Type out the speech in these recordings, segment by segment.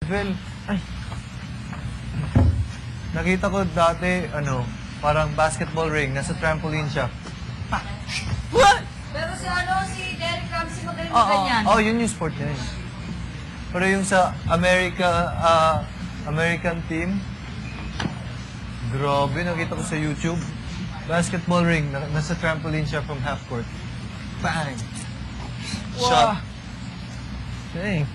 Well, nakita ko dati, parang basketball ring, nasa trampoline siya. What? Pero si Derek Ramsey magaling Oo. ganyan. Oh, yun yung sport niya. Pero yung sa American team, grabe, nakita ko sa YouTube. Basketball ring, nasa trampoline siya from half court. Bang! Shot. Dang.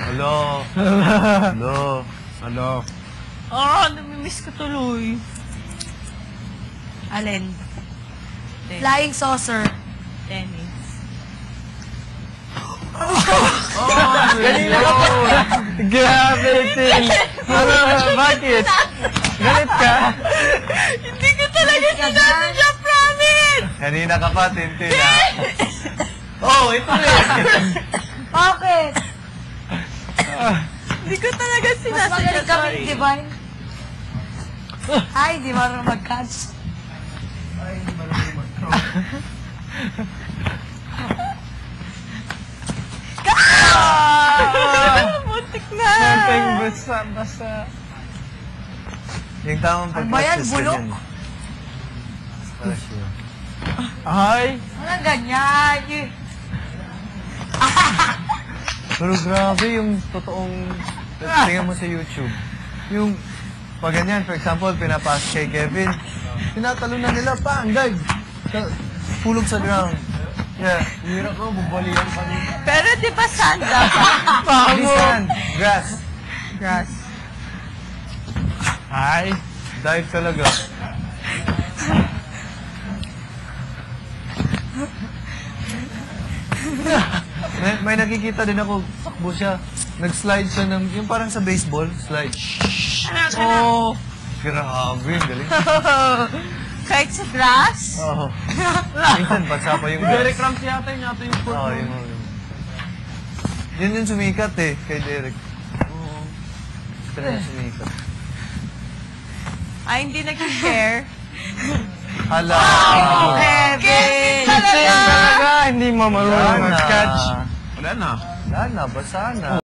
Hello. Hello. Ano? Namimiss ko tuloy. Alin? Tennis. Flying saucer. Tennis. Kanina ka pa. Grabe, Tin. Bakit? Galit ka? Hindi ko talaga sinasadya, promise! Kanina ka pa, Tintin, ha? Oh, ito rin. Bakit? Hindi ko talaga Mas sinasadya, magaling kami sorry. ni Divine. Ay, di marunong mag-catch. Muntik na! Something basa. Yung tamang Ano ba yan, pag-practice bulok? ganyan. Para sure. Ay! Walang ganyan. Pero grabe yung totoong tingnan mo sa YouTube. Yung pag ganyan, for example, pinapas kay Kevin, tinatalo na nila pa, ang guard. Pulog sa ground. Yeah. Hira ko, bubalihan pa rin. Pero di ba sand dapat? Hindi sand, grass. Grass. Ay! Dive talaga. may nakikita din ako, takbo siya. Nag-slide siya ng, yung parang sa baseball, slide. Oh. Grabe, galing. Kahit sa grass? Oo. Minsan, basa pa yung Derek grass. Ramsey yata yung sport. Oo, yun. Yun yung sumikat kay Derek. Oo. Ito na yung sumikat. Ay, hindi nag-share. Hala! Kevin! Talaga, hindi mo marunong Wala na. mag-catch. Wala na. Wala na, basa na.